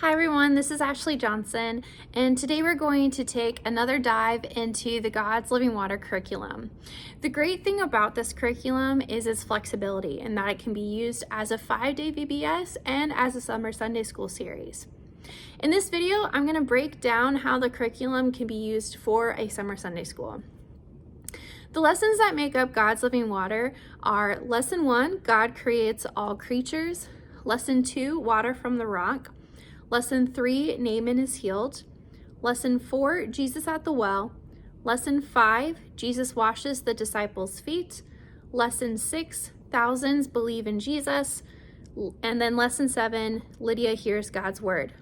Hi everyone, this is Ashley Johnson, and today we're going to take another dive into the God's Living Water curriculum. The great thing about this curriculum is its flexibility and that it can be used as a 5-day VBS and as a summer Sunday school series. In this video, I'm going to break down how the curriculum can be used for a summer Sunday school. The lessons that make up God's Living Water are Lesson 1, God creates all creatures. Lesson 2, Water from the Rock. Lesson 3, Naaman is healed. Lesson 4, Jesus at the well. Lesson 5, Jesus washes the disciples' feet. Lesson 6, thousands believe in Jesus. And then Lesson 7, Lydia hears God's word.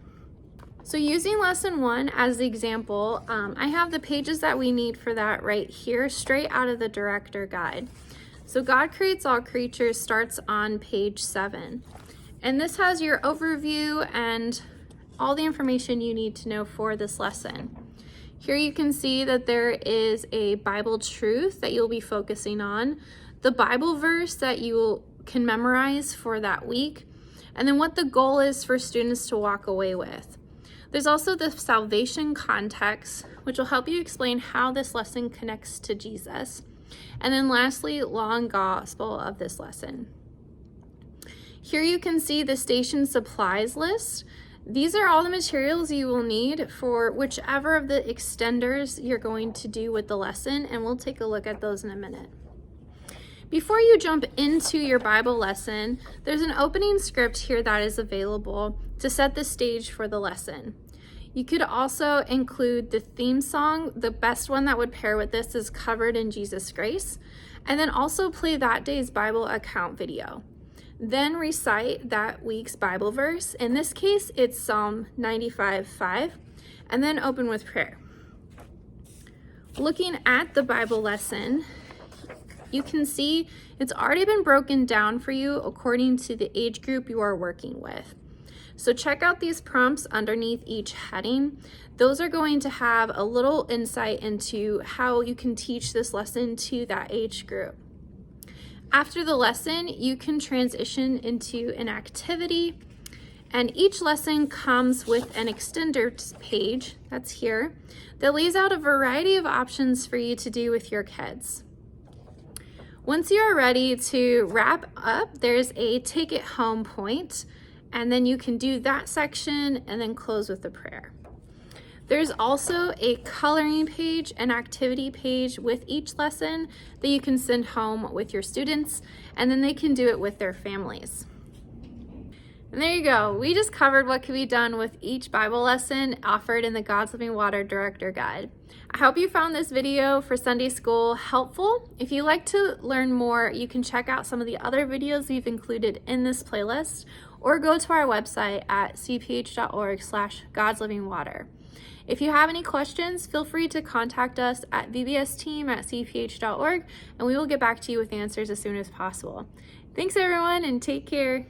So using Lesson 1 as the example, I have the pages that we need for that right here, straight out of the Director Guide. So God creates all creatures starts on page 7. And this has your overview and all the information you need to know for this lesson. Here you can see that there is a Bible truth that you'll be focusing on, the Bible verse that you can memorize for that week, and then what the goal is for students to walk away with. There's also the salvation context, which will help you explain how this lesson connects to Jesus. And then lastly, law and gospel of this lesson. Here you can see the station supplies list. These are all the materials you will need for whichever of the extenders you're going to do with the lesson, and we'll take a look at those in a minute. Before you jump into your Bible lesson, there's an opening script here that is available to set the stage for the lesson. You could also include the theme song. The best one that would pair with this is Covered in Jesus' Grace, and then also play that day's Bible account video. Then recite that week's Bible verse. In this case, it's Psalm 95:5, and then open with prayer. Looking at the Bible lesson, you can see it's already been broken down for you according to the age group you are working with. So check out these prompts underneath each heading. Those are going to have a little insight into how you can teach this lesson to that age group. After the lesson, you can transition into an activity, and each lesson comes with an extender page, that's here, that lays out a variety of options for you to do with your kids. Once you are ready to wrap up, there's a take it home point, and then you can do that section and then close with a prayer. There's also a coloring page, an activity page with each lesson that you can send home with your students, and then they can do it with their families. And there you go. We just covered what can be done with each Bible lesson offered in the God's Living Water Director Guide. I hope you found this video for Sunday school helpful. If you'd like to learn more, you can check out some of the other videos we've included in this playlist, or go to our website at cph.org/godslivingwater. If you have any questions, feel free to contact us at vbsteam@cph.org, and we will get back to you with answers as soon as possible. Thanks everyone, and take care.